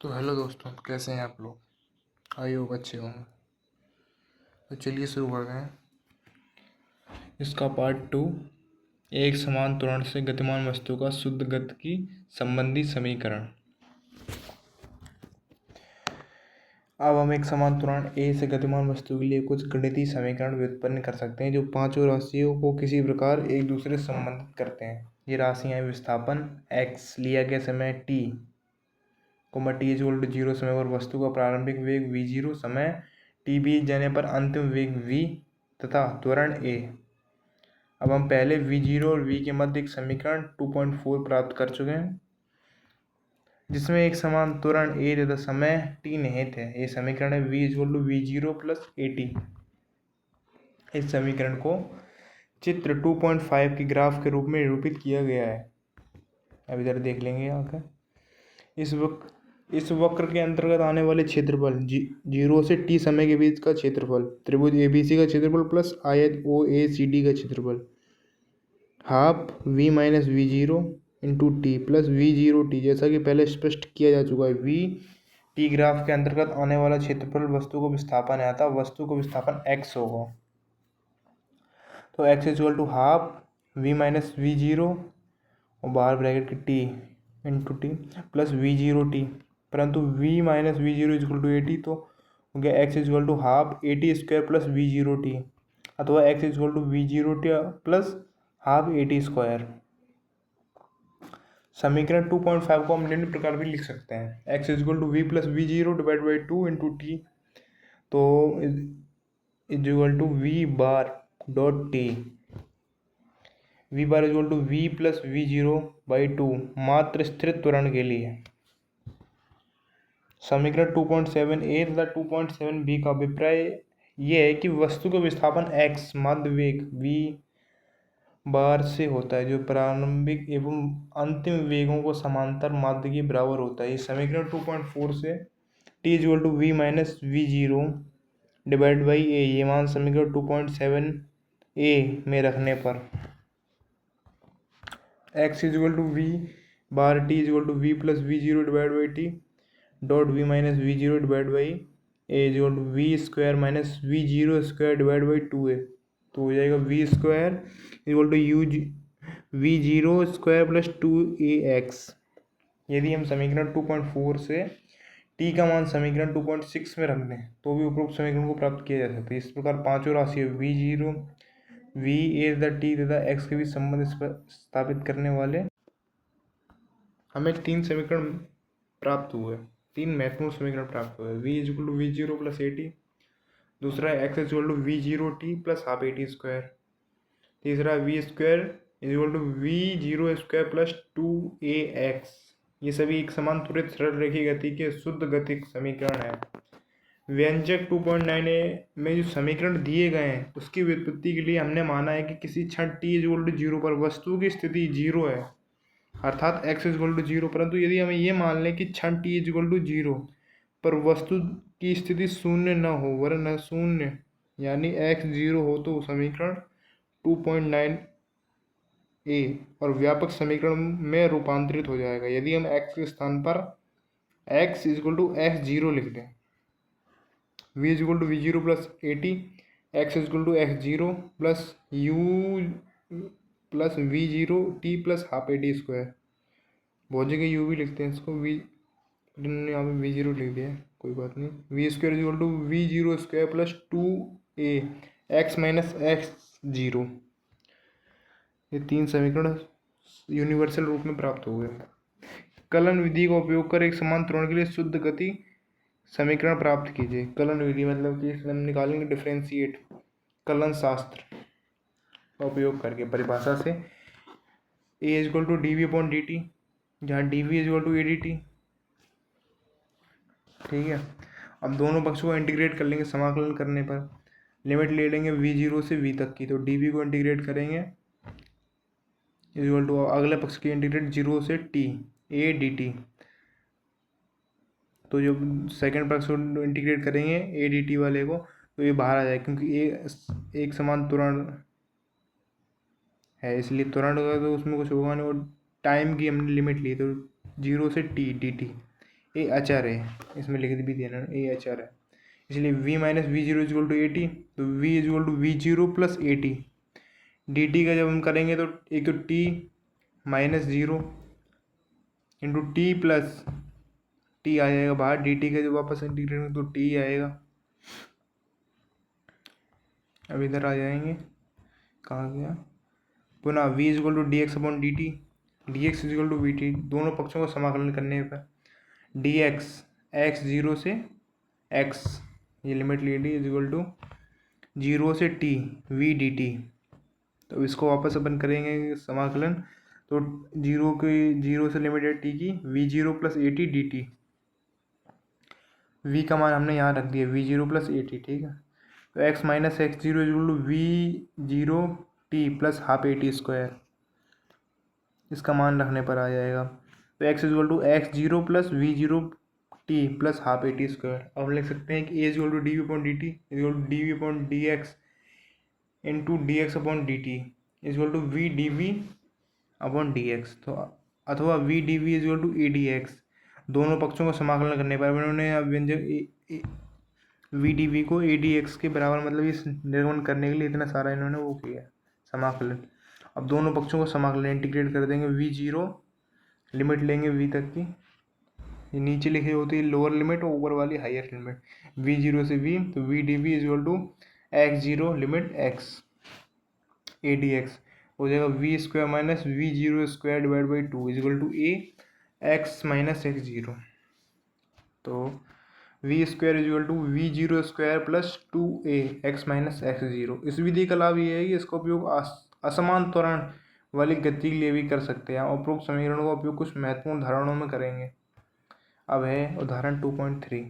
तो हेलो दोस्तों, कैसे हैं आप लोग। आई होप अच्छे होंगे। तो चलिए शुरू करते हैं इसका पार्ट 2। एक समान त्वरण से गतिमान वस्तु का शुद्ध गति की संबंधी समीकरण। अब हम एक समान त्वरण ए से गतिमान वस्तु के लिए कुछ गणितीय समीकरण व्युत्पन्न कर सकते हैं जो पांचों राशियों को किसी प्रकार एक दूसरे से संबंधित करते हैं। ये राशियां हैं विस्थापन x लिया गया समय t, t=0 समय पर वस्तु का प्रारंभिक वेग v0, समय t बीत जाने पर अंतिम वेग v तथा त्वरण a। अब हम पहले v0 और v के मध्य एक समीकरण 2.4 प्राप्त कर चुके हैं जिसमें एक समान त्वरण a तथा समय t निहित है। ये समीकरण है v=v0 + at। इस समीकरण को चित्र 2.5 की ग्राफ के रूप में निरूपित किया गया है। अब इधर देख लेंगे आकर। इस वक्र के अंतर्गत आने वाले क्षेत्रफल 0 से t समय के बीच का क्षेत्रफल, त्रिभुज ABC का क्षेत्रफल प्लस आयत OACD का क्षेत्रफल, half v minus v0 into T plus v0t, जैसा कि पहले स्पष्ट किया जा चुका है। v t ग्राफ के अंतर्गत आने वाला क्षेत्रफल वस्तु को विस्थापन है, अतः वस्तु को विस्थापन x होगा। तो x=हाफ v माइनस v0 और बाहर ब्रैकेट के t into T plus v0t, परंतु v माइनस v0 = 80, तो हो गया x=हाफ at² प्लस v0t, अथवा x=v0t प्लस हाफ at²। समीकरण 2.5 को हम निम्न प्रकार भी लिख सकते हैं। x=v plus v0/2 into T, तो v बार डॉट टी, v बार v प्लस v0/2 मात्र स्थिर त्वरण के लिए। समीकरण 2.7a तथा 2.7b का अभिप्राय यह है कि वस्तु का विस्थापन x माध्य वेग v बार से होता है जो प्रारंभिक एवं अंतिम वेगों को समांतर माध्य के बराबर होता है। इस समीकरण 2.4 से t=v माइनस v0/a, ये मान समीकरण 2.7a में रखने पर x=v बार t=v plus v0/t dot v minus v0/a v² minus v0²/2a, तो हो जाएगा v² v0² प्लस 2ax। यदि हम समीकरण 2.4 से t का मान समीकरण 2.6 में रख दें तो भी उपरोक्त समीकरण को प्राप्त किया जा सकता है। इस प्रकार पांचों राशियों v0 v a तथा t तथा x के बीच संबंध स्थापित करने वाले हमें तीन समीकरण प्राप्त हुए, तीन महत्वपूर्ण समीकरण प्राप्त हुए। v=v0 प्लस at, दूसरा x=v0t प्लस हाफ at², तीसरा v²v0² प्लस 2ax। ये सभी एक समान त्वरित सरल रेखीय गति के शुद्ध गतिक समीकरण है। व्यंजक 2.9a में जो समीकरण दिए गए हैं उसकी व्युत्पत्ति के लिए हमने माना है कि किसी क्षण t=0 पर वस्तु की स्थिति 0 है, अर्थात x=0, परंतु यदि हम ये मान लें कि क्षण t=0 पर वस्तु की स्थिति शून्य न हो वरन शून्य यानी x 0 हो, तो समीकरण 2.9a और व्यापक समीकरण में रूपांतरित हो जाएगा। यदि हम x के स्थान पर x=x0 लिख दें, v=v0 plus at, x=x0 plus u plus v0t plus half at², बहुत जगह u भी लिखते हैं इसको, यहाँ पे v0 लिख दिया, कोई बात नहीं। v² plus 2a x minus x0। ये तीन समीकरण यूनिवर्सल रूप में प्राप्त हो गए। कलन विधि का उपयोग कर एक समान त्वरण के लिए शुद्ध गति समीकरण प्राप्त कीजिए। कलन विधि मतलब कि हम निकालेंगे डिफरेंशिएट कलन शास्त्र का उपयोग करके परिभाषा से a=dv/dt, जहाँ dv=adt। ठीक है, अब दोनों पक्षों को इंटीग्रेट कर लेंगे। समाकलन करने पर लिमिट ले लेंगे v0 से v तक की, तो dv को इंटीग्रेट करेंगे अगले पक्ष की इंटीग्रेट 0 से t a dt, तो जब सेकंड पक्ष को इंटीग्रेट करेंगे a dt वाले को तो ये बाहर आ जाएगा, क्योंकि एक समान त्वरण है इसलिए त्वरण का तो उसमें कुछ होगा नहीं, और टाइम की हमने लिमिट ली तो 0 से t dt ए अचर है, इसमें लिख भी देना ए अचर है, इसलिए v minus V zero equal to A T, तो v equal to V zero plus A T. D T का जब हम करेंगे तो एक तो T minus zero into T plus T आ जाएगा बाहर, डी टी का जब वापस इंटीग्रेट करेंगे तो टी आएगा। अब इधर आ जाएंगे, कहाँ गया, पुनः v equal to D X upon D T, D X equal to V T, दोनों पक्षों को समाकलन करने पर डी एक्स एक्स जीरो से एक्स, ये लिमिट ले ली, इजल टू जीरो से टी वी डी टी। तो इसको वापस अपन करेंगे समाकलन, तो जीरो से लिमिट है टी की, V zero plus A T D T, V का मान हमने यहाँ रख दिया V zero plus A T, ठीक है। तो X minus X zero equal to V zero T plus half A T square, इसका मान रखने पर आ जाएगा। तो X equal to X zero plus V zero T plus half A T square. अब हम लिख सकते हैं कि A equal to D V upon D T equal to D V upon D X into D X upon D T equal to V D V upon D X, तो अथवा V D V equal to A D X, दोनों पक्षों को समाकलन करने पर उन्होंने व्यंजक वी डी वी को ए डी एक्स के बराबर, मतलब इस निर्गमन करने के लिए इतना सारा इन्होंने वो किया समाकलन। अब दोनों पक्षों को समाकलन इंटीग्रेट कर देंगे, वी जीरो लिमिट लेंगे वी तक की, ये नीचे लिखी होती है लोअर लिमिट और ऊपर वाली हायर लिमिट, वी जीरो से वी, तो V D V equal to X zero limit X A D X हो जाएगा V square minus V zero square divide by two equal to A X minus X zero. तो V square equal to V zero square plus two A X minus X zero. इस विधि का लाभ ये है कि इसका उपयोग असमान त्वरण वाली गति के लिए भी कर सकते हैं। उपरोक्त समीकरणों का उपयोग कुछ महत्वपूर्ण धारणाओं में करेंगे। अब है उदाहरण 2.3,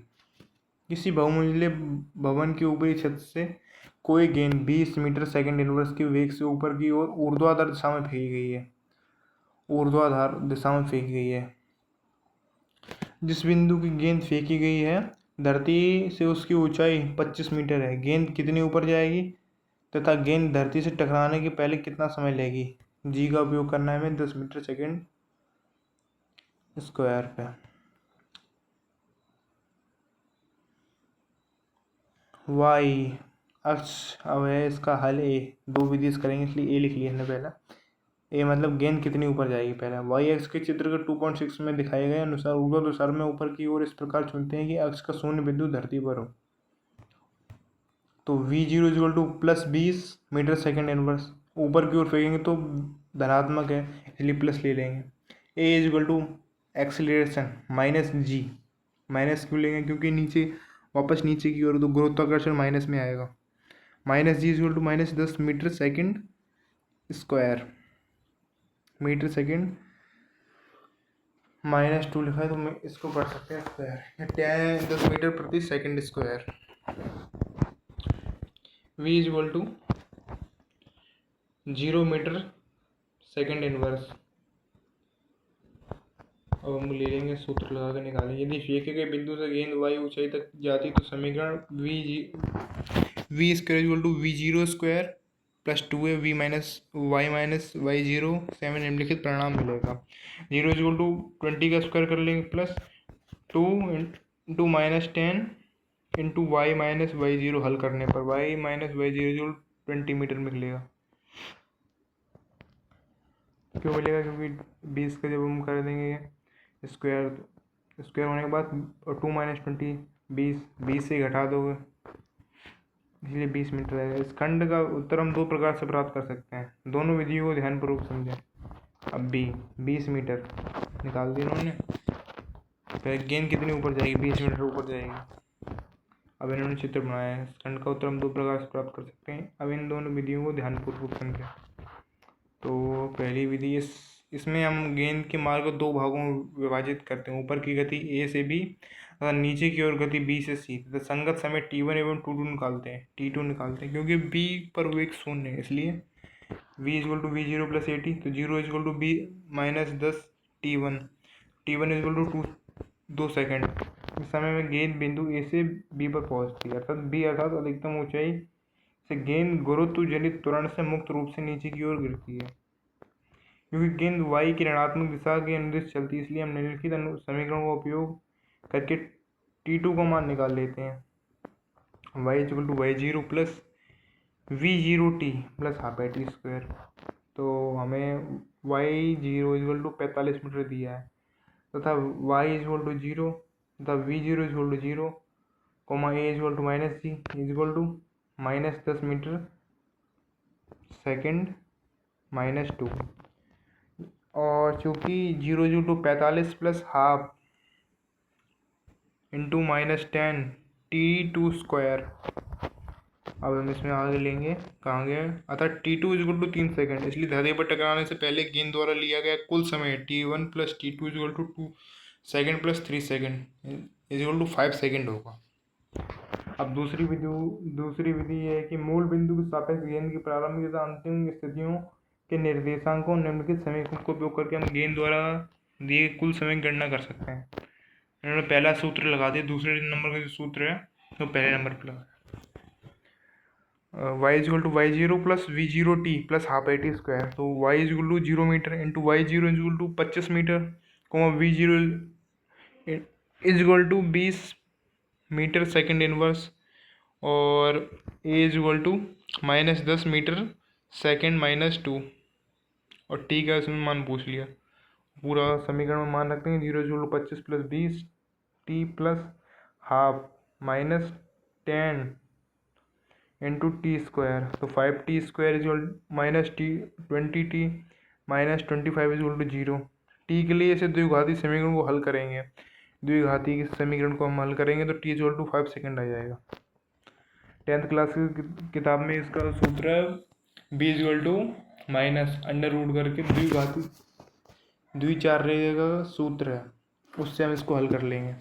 किसी बहुमंजिले भवन की ऊपरी छत से कोई गेंद 20 मीटर सेकंड इनवर्स के वेग से ऊपर की ओर ऊर्ध्वाधर दिशा में फेंकी गई है, ऊर्ध्वाधर दिशा में फेंकी गई है। जिस बिंदु की गेंद फेंकी गई है धरती से उसकी ऊंचाई 25 मीटर है, गेंद कितनी ऊपर जाएगी तथा गेंद धरती से टकराने के पहले कितना समय लेगी। जी का उपयोग करना है हमें 10 मीटर सेकंड स्क्वायर पे। वाई अक्ष, अब है इसका हल ए, दो विधि से करेंगे इसलिए ए लिख लिया हमने पहला। ए मतलब गेंद कितनी ऊपर जाएगी पहला। वाई एक्स के चित्र के 2.6 में दिखाए गए अनुसार ऊर्ध्वाधर में ऊपर की ओर इस प्रकार चुनते हैं कि अक्ष का शून्य बिंदु धरती पर हो। तो V zero equal to plus 20 metre second inverse, ऊपर की ओर फेंकेंगे तो धनात्मक है इसलिए प्लस ले लेंगे। A equal to acceleration minus G, minus क्यों लेंगे क्योंकि नीचे वापस नीचे की ओर तो गुरुत्वाकर्षण माइनस में आएगा। Minus G equal to minus 10 metre second square, metre second minus 2 लिखा है तो मैं इसको पढ़ सकते हैं स्क्वायर, 10 मीटर प्रति second square. v equal to 0 metre second inverse. अब हम ले लेंगे सूत्र लगा कर निकालेंगे। यदि फेंके गए बिंदु से गेंद वाई ऊंचाई तक जाती तो समीकरण V square equal to V zero square plus 2a V minus Y zero से हमें निम्नलिखित परिणाम मिलेगा। जीरो इक्वल टू 20 का स्क्वायर कर लेंगे plus 2 into minus 10 into Y minus Y zero हल करने पर Y minus Y zero 20 metre मिलेगा। क्यों मिलेगा क्योंकि 20 का जब हम कर देंगे स्क्वायर होने के बाद 2 माइनस 20 20 से घटा दोगे इसलिए 20 मीटर रहेगा। इस खंड का उत्तर हम दो प्रकार से प्राप्त कर सकते हैं, दोनों विधियों को ध्यानपूर्वक समझें। अब 20 मीटर निकाल दिया उन्होंने, फिर गेंद कितनी ऊपर जाएगी 20 मीटर ऊपर जाएगी। अब इन्होंने चित्र बनाया है, इस खंड का उत्तर हम दो प्रकार से प्राप्त कर सकते हैं। अब इन दोनों विधियों को ध्यानपूर्वक समझें। तो पहली विधि इसमें हम गेंद के मार्ग को दो भागों में विभाजित करते हैं, ऊपर की गति a से b तथा नीचे की ओर गति b से c तथा संगत समय t1 एवं t2 निकालते हैं क्योंकि b पर वेग शून्य है इसलिए v equal to V zero plus A T, तो zero equal to b minus 10 t1 equal to 2 second. इस समय में गेंद बिंदु a से b पर पहुंचती है अर्थात अधिकतम ऊंचाई से गेंद गुरुत्व जनित त्वरण से मुक्त रूप से नीचे की ओर गिरती है। क्योंकि गेंद y की ऋणात्मक दिशा के अनुदिश चलती है इसलिए हम निम्नलिखित समीकरणों का उपयोग करके T2 का मान निकाल लेते हैं। y equal to y0 plus v0t plus half I T square. तो हमें y0 इक्वल टू 45 मीटर दिया है तथा y इक्वल टू 0 तथा v0 equal to 0 comma a equal to minus G equal to -10 metre second -2। और चूँकि 0 equal to 45 plus half into -10 T2 square. अब हम इसमें आगे लेंगे, कहाँ गए, अतः T2 इक्वल टू 3 सेकेंड। इसलिए धरती पर टकराने से पहले गेंद द्वारा लिया गया कुल समय T1 plus T2 equal to 2 second plus 3 second equal to 5 second होगा। अब दूसरी विधि ये है कि मूल बिंदु के सापेक्ष गेंद की प्रारंभिक तथा अंतिम स्थितियों के निर्देशांकों निम्नलिखित समीकरण का उपयोग करके हम गेंद द्वारा दिए कुल समय की गणना कर सकते हैं। इन्होंने पहला सूत्र लगा दिया, दूसरे नंबर का जो सूत्र है तो पहले नंबर पर लगा y equal to y0 plus v0t plus half I T square. तो y equal to 0 metre into y0 equal to 25 metre comma v0 equal to 20 metre second inverse और a equal to -10 metre second -2 और t का इसमें मान पूछ लिया। पूरा समीकरण में मान रखते हैं 0 equal to 25 plus 20 t plus half -10 into T square. तो 5t square equal -20t -25 equal to 0। T के लिए इसे द्विघाती समीकरण को हल करेंगे, द्विघाती समीकरण को हम हल करेंगे तो t इक्वल टू 5 सेकेंड आ जाएगा। 10th क्लास की किताब में इसका सूत्र है b equal to minus under root करके द्विघाती द्विचार्य का सूत्र है, उससे हम इसको हल कर लेंगे।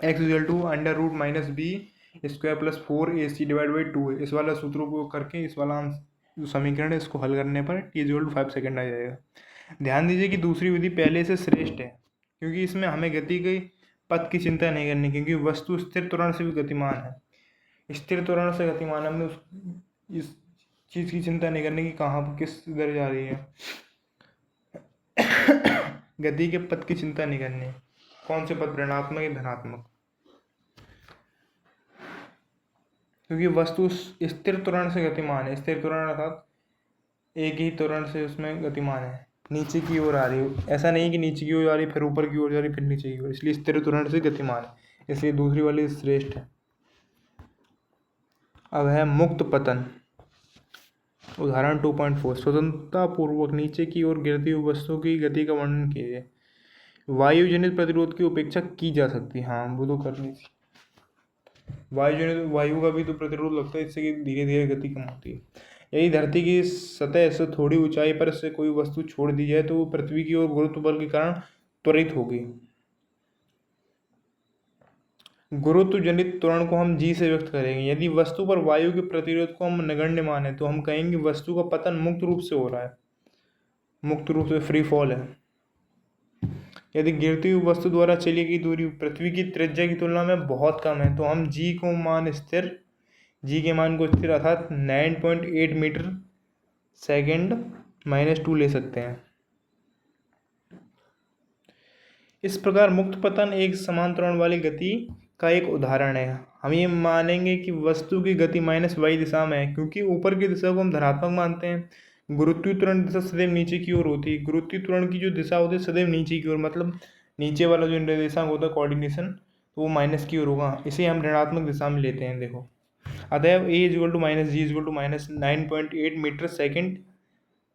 x equal to under root minus B square plus 4ac divide by 2 है। इस वाला सूत्र को करके इस वाला जो समीकरण है इसको हल करने पर t इक्वल टू 5 सेकेंड आ जाएगा। ध्यान दीजिए कि दूसरी विधि पहले से श्रेष्ठ है क्योंकि इसमें हमें गति के पथ की चिंता नहीं करनी, क्योंकि वस्तु स्थिर त्वरण से भी गतिमान है। स्थिर त्वरण से गतिमान, हमने इस चीज़ की चिंता नहीं करनी कि कहाँ पर किस दर जा रही है। गति के पथ की चिंता नहीं करनी, कौन से पथ, ऋणात्मक या धनात्मक, क्योंकि वस्तु स्थिर त्वरण से गतिमान है। स्थिर त्वरण अर्थात एक ही त्वरण से उसमें गतिमान है, नीचे की ओर आ रही है, ऐसा नहीं कि नीचे की ओर आ रही फिर ऊपर की ओर जा रही फिर नीचे की ओर, इसलिए स्थिर त्वरण से गतिमान है, इसलिए दूसरी वाली श्रेष्ठ है। अब है मुक्त पतन। उदाहरण 2.4 स्वतंत्रता पूर्वक नीचे की ओर गिरती हुई वस्तु की गति का वर्णन कीजिए। वायुजनित प्रतिरोध की उपेक्षा की जा सकती है, हाँ वो तो करनी थी। वायु का भी तो प्रतिरोध लगता है, इससे कि धीरे धीरे गति कम होती है। यदि धरती की सतह से थोड़ी ऊंचाई पर से कोई वस्तु छोड़ दी जाए तो वो पृथ्वी की ओर गुरुत्व बल के कारण त्वरित होगी। गुरुत्व जनित त्वरण को हम g से व्यक्त करेंगे। यदि वस्तु पर वायु के प्रतिरोध को हम नगण्य माने तो हम कहेंगे वस्तु का पतन मुक्त रूप से हो रहा है, मुक्त रूप से फ्री फॉल है। यदि गिरती हुई वस्तु द्वारा चली गई दूरी पृथ्वी की त्रिज्या की तुलना में बहुत कम है तो हम g को मान स्थिर, g के मान को स्थिर अर्थात 9.8 मीटर सेकेंड -2 ले सकते हैं। इस प्रकार मुक्त पतन एक समान त्वरण वाली गति का एक उदाहरण है। हम ये मानेंगे कि वस्तु की गति -y दिशा में है क्योंकि ऊपर की दिशा को हम धनात्मक मानते हैं। गुरुत्वीय त्वरण दिशा सदैव नीचे की ओर होती है। गुरुत्वीय त्वरण की जो दिशा होती है सदैव नीचे की ओर, मतलब नीचे वाला जो निर्देशांक होता है कोऑर्डिनेशन, तो वो माइनस की ओर होगा, इसे हम ऋणात्मक दिशा में लेते हैं। देखो अतएव a equal to minus G equal to -9.8 metre second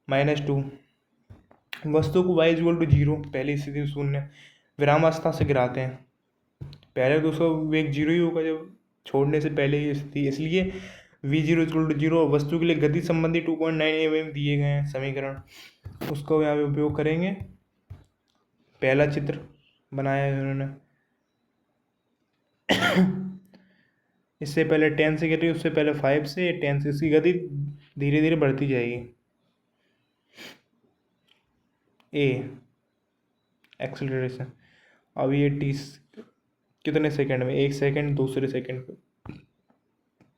-2। वस्तु को y इक्वल टू 0 पहली स्थिति शून्य विरामावस्था से गिराते हैं। पहले तो उसका वेग 0 ही होगा जब छोड़ने से पहले ही स्थिति, इसलिए v0 इक्वल टू 0। वस्तु के लिए गति संबंधी 2.9 mm दिए गए हैं समीकरण, उसको यहाँ पे उपयोग करेंगे। पहला चित्र बनाया है उन्होंने। इससे पहले 10 से गिर रही है, उससे पहले 5 से 10 से, इसकी गति धीरे धीरे बढ़ती जाएगी। ए एक्सेलरेशन, अब ये टी कितने सेकंड में, 1 सेकंड, दूसरे सेकंड पे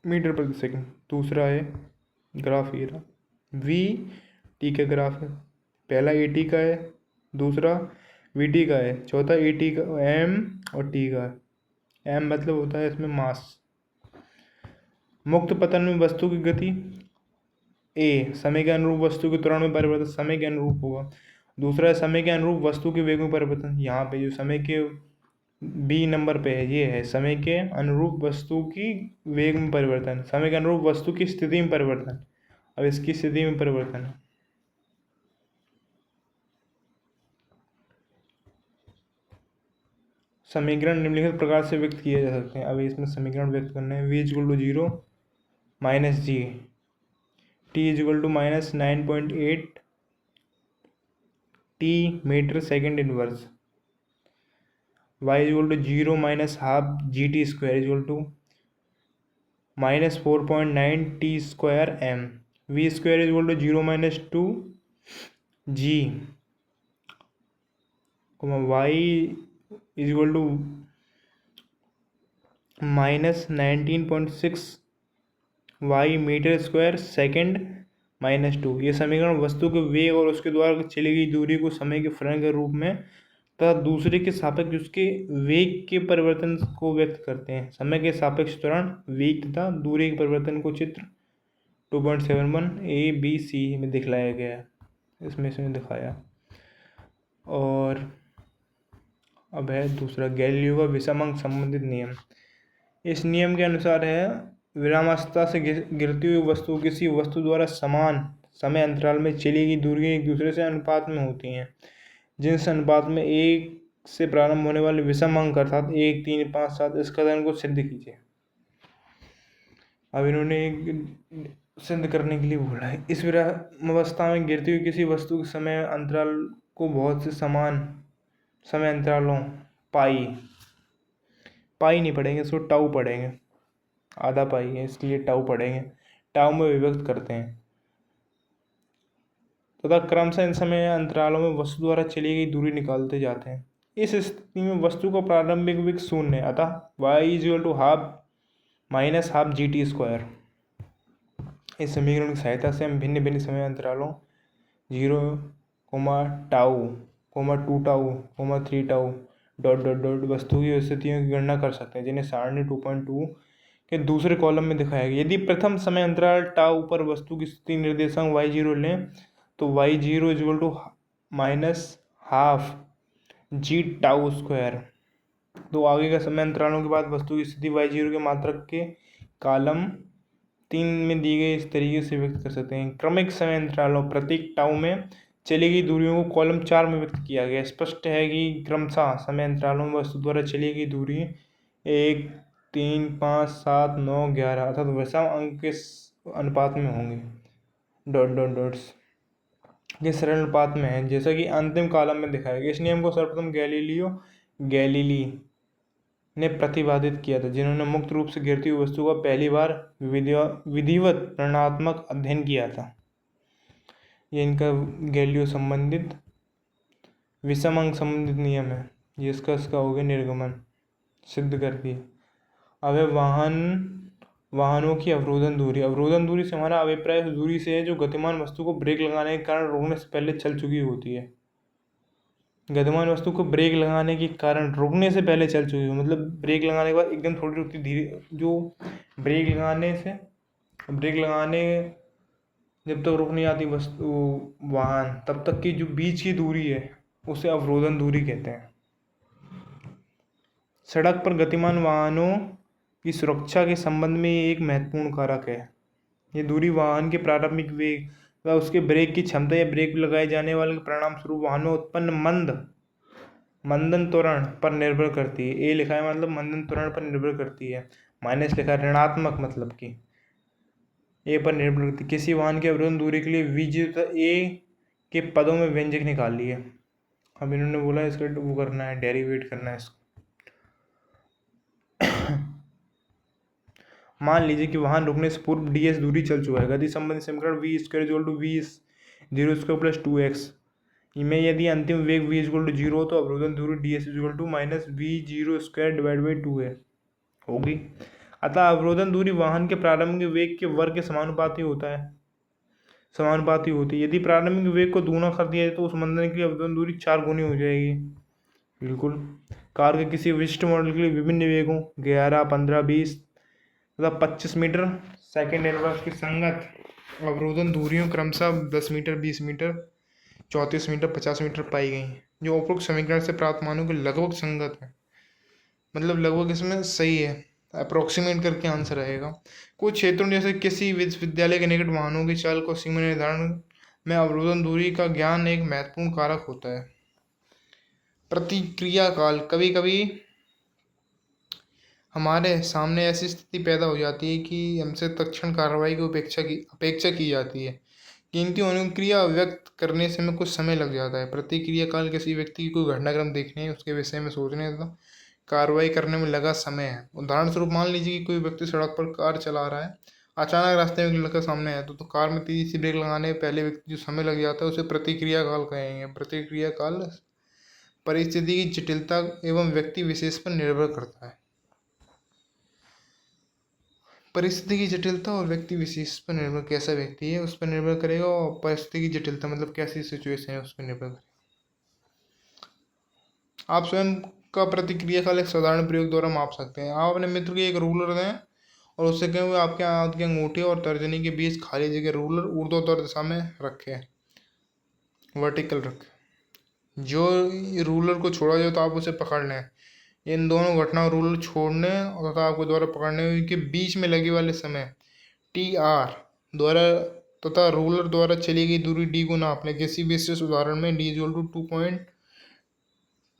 मीटर प्रति सेकंड। दूसरा है ग्राफ ये रहा, वी टी का ग्राफ है, पहला ए टी का है, दूसरा वी टी का है, चौथा ई टी का, एम और टी का। एम मतलब होता है इसमें मास। मुक्त पतन में वस्तु की गति ए समय के अनुरूप वस्तु के त्वरण में परिवर्तन समय के अनुरूप होगा। दूसरा है समय के अनुरूप वस्तु के वेग में परिवर्तन। यहाँ पे जो समय के बी नंबर पे है ये है समय के अनुरूप वस्तु की वेग में परिवर्तन, समय के अनुरूप वस्तु की स्थिति में परिवर्तन। अब इसकी स्थिति में परिवर्तन समीकरण निम्नलिखित प्रकार से व्यक्त किए जा सकते हैं। अब इसमें समीकरण व्यक्त करने हैं। v equal to 0 minus G, T equal to minus 9.8 T metre second inverse, y equal to 0 minus half G T square equal to minus 4.9 T square M, V square equal to 0 minus 2 G, Y equal to minus 19.6 Y metre square second minus 2। ये समीकरण वस्तु के वेग और उसके द्वारा चली गई दूरी को समय के फलन के रूप में तथा दूसरे के सापेक्ष उसके वेग के परिवर्तन को व्यक्त करते हैं। समय के सापेक्ष त्वरण, वेग तथा दूरी के परिवर्तन को चित्र 2.71 ए बी सी में दिखलाया गया है, इसमें दिखाया। और अब है दूसरा गैलीलियो का विषमांक संबंधित नियम। इस नियम के अनुसार है विरामावस्था से गिरती हुई वस्तु किसी वस्तु द्वारा समान समय अंतराल में चली गई दूरी एक दूसरे से अनुपात में होती हैं, जिस अनुपात में 1 से प्रारंभ होने वाले विषम अंक अर्थात 1, 3, 5, 7 इस कथन को सिद्ध कीजिए। अब इन्होंने सिद्ध करने के लिए बोला है। इस विरामावस्था में गिरती हुई किसी वस्तु के समय अंतराल को बहुत से समान समय अंतरालों पाई नहीं पढ़ेंगे, इसको टाउ पढ़ेंगे, आधा पाई है इसलिए टाउ पढ़ेंगे, टाउ में विभक्त करते हैं तथा क्रमशः इन समय अंतरालों में वस्तु द्वारा चली गई दूरी निकालते जाते हैं। इस स्थिति में वस्तु का प्रारंभिक वेग शून्य है, अतः y equal to half minus half G T square. इस समीकरण की सहायता से हम भिन्न भिन्न समय अंतरालों 0, tau, 2 tau, 3 tau dot dot dot वस्तु की स्थितियों की गणना कर सकते हैं, जिन्हें सारणी 2.2 के दूसरे कॉलम में दिखाया गया। यदि प्रथम समय अंतराल टाउ पर वस्तु की स्थिति निर्देशांक y0 लें तो y0 equal to minus half G tau square. तो आगे का समय अंतरालों के बाद वस्तु की स्थिति y0 के मात्रक के कॉलम 3 में दी गई इस तरीके से व्यक्त कर सकते हैं। क्रमिक समय अंतरालों प्रत्येक टाउ में चली गई दूरियों को कॉलम 4 में व्यक्त किया गया। स्पष्ट है कि क्रमशः समय अंतरालों में वस्तु द्वारा चली गई दूरी 1, 3, 5, 7, 9, 11 अर्थात विषम अंक के अनुपात में होंगे, डॉट डॉट डॉट्स के सरल अनुपात में है, जैसा कि अंतिम कॉलम में दिखाया गया। इस नियम को सर्वप्रथम गैलीली ने प्रतिपादित किया था, जिन्होंने मुक्त रूप से गिरती हुई वस्तु का पहली बार विधिवत प्रणात्मक अध्ययन किया था। ये इनका गैलीलियो संबंधित विषम अंक संबंधित नियम है, जिसका इसका हो गया निर्गमन, सिद्ध कर दिया। अब है वाहनों की अवरोधन दूरी। अवरोधन दूरी से हमारा अभिप्राय उस दूरी से है जो गतिमान वस्तु को ब्रेक लगाने के कारण रुकने से पहले चल चुकी होती है। गतिमान वस्तु को ब्रेक लगाने के कारण रुकने से पहले चल चुकी हो, मतलब ब्रेक लगाने के बाद एकदम थोड़ी रुकती, धीरे, जो ब्रेक लगाने जब तक रुक नहीं आती वस्तु वाहन, तब तक की जो बीच की दूरी है उसे अवरोधन दूरी कहते हैं। सड़क पर गतिमान वाहनों की सुरक्षा के संबंध में ये एक महत्वपूर्ण कारक है। ये दूरी वाहन के प्रारंभिक वेग व उसके ब्रेक की क्षमता या ब्रेक लगाए जाने वाले परिणाम स्वरूप वाहन में उत्पन्न मंदन त्वरण पर निर्भर करती है। ए लिखा है मतलब मंदन त्वरण पर निर्भर करती है, माइनस लिखा है ऋणात्मक मतलब कि ए पर निर्भर करती है। किसी वाहन की अवरोधन दूरी के लिए वीजी तथा ए के पदों में व्यंजक निकाल लिए। अब इन्होंने बोला इसका वो करना है, डेरिवेट करना है इसको। मान लीजिए कि वाहन रुकने से पूर्व ds दूरी चल चुका है। गति संबंधी समीकरण v square equal to v 0 square plus 2x में यदि अंतिम वेग v इक्वल टू 0 हो तो अवरोधन दूरी ds equal to minus v0 square divide by 2 है होगी। अतः अवरोधन दूरी वाहन के प्रारंभिक वेग के वर्ग के समानुपाती होती है। यदि प्रारंभिक वेग को दूना कर दिया जाए तो उस मंदन की अवरोधन दूरी 4 गुनी हो जाएगी। बिल्कुल। कार के किसी विशिष्ट मॉडल के लिए विभिन्न वेगों 11, 15, 20 तथा 25 मीटर सेकेंड इनवर्स की संगत अवरोधन दूरियों क्रमशः 10 मीटर, 20 मीटर, 34 मीटर, 50 मीटर पाई गई हैं, जो उपरोक्त समीकरण से प्राप्त मानों के लगभग संगत है। मतलब लगभग इसमें सही है, अप्रोक्सीमेट करके आंसर आएगा। कुछ क्षेत्रों जैसे किसी विश्वविद्यालय के निकट वाहनों की चाल को सीमा निर्धारण में अवरोधन दूरी का ज्ञान एक महत्वपूर्ण कारक होता है। प्रतिक्रिया काल, कभी कभी हमारे सामने ऐसी स्थिति पैदा हो जाती है कि हमसे तत्क्षण कार्रवाई की अपेक्षा की जाती है। कीमती अनुक्रिया व्यक्त करने से में कुछ समय लग जाता है। प्रतिक्रिया काल किसी व्यक्ति की कोई घटनाक्रम देखने, उसके विषय में सोचने तथा कार्रवाई करने में लगा समय है। उदाहरण स्वरूप मान लीजिए कि कोई व्यक्ति सड़क पर कार चला रहा है, अचानक रास्ते में एक लड़का सामने आया तो कार में तेजी से ब्रेक लगाने में पहले व्यक्ति जो समय लग जाता है उसे प्रतिक्रिया काल कहेंगे। प्रतिक्रिया काल परिस्थिति की जटिलता एवं व्यक्ति विशेष पर निर्भर करता है। परिस्थिति की जटिलता और व्यक्ति विशेष पर निर्भर, कैसा व्यक्ति है उस पर निर्भर करेगा, और परिस्थिति की जटिलता मतलब कैसी सिचुएशन है उस पर निर्भर करेगा। आप स्वयं का प्रतिक्रिया काल एक साधारण प्रयोग द्वारा माप सकते हैं। आप अपने मित्र को एक रूलर दें और उससे कहें वो आपके हाथ के अंगूठे और तर्जनी के बीच खाली जगह रूलर ऊर्ध्वाधर दिशा में रखें, वर्टिकल रखें। जो रूलर को छोड़ा जाए तो आप उसे पकड़ लें। इन दोनों घटनाओं, रूलर छोड़ने तथा आपको द्वारा पकड़ने के बीच में लगे वाले समय TR द्वारा तथा रूलर द्वारा चली गई दूरी D को नाप लें। किसी विशेष उदाहरण में D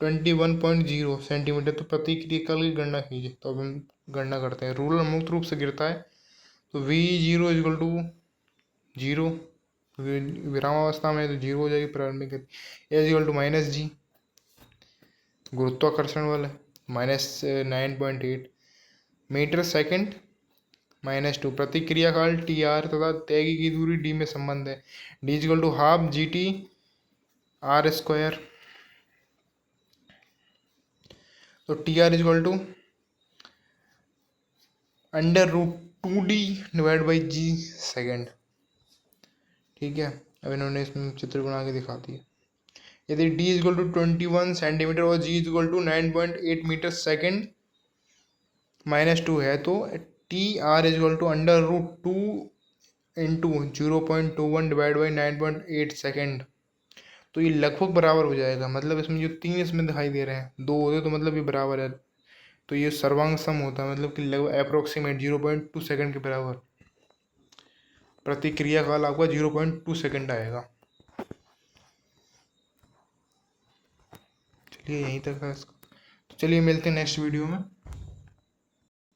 = 2.21.0 सेंटीमीटर। तो प्रतिक्रिया काल की गणना कीजिए। तो अब हम गणना करते हैं। रूलर मुक्त रूप से गिरता है तो V0 = 0, विरामावस्था में तो 0 हो जाएगी प्रारंभिक गति। S = -G, गुरुत्वाकर्षण बल -9.8 मीटर सेकंड -2। प्रतिक्रिया काल TR तथा तय की दूरी D में संबंध है। D = ½ GT/r²। तो TR = √2D/G सेकेंड। ठीक है, अब इन्होंने इसमें चित्र बना के दिखा दिया। यदि D = 21 सेंटीमीटर और G = 9.8 मीटर सेकेंड -2 है तो TR = √2 × 0.21 / 9.8 सेकेंड। तो ये लगभग बराबर हो जाएगा। मतलब इसमें जो 3 इसमें दिखाई दे रहे हैं, 2 होते तो मतलब ये बराबर है, तो ये सर्वांग सम होता है, मतलब कि लगभग अप्रोक्सीमेट 0.2 सेकेंड के बराबर। प्रतिक्रिया काल आपका 0.2 सेकेंड आएगा। चलिए यहीं तक है इसका। तो चलिए मिलते हैं नेक्स्ट वीडियो में।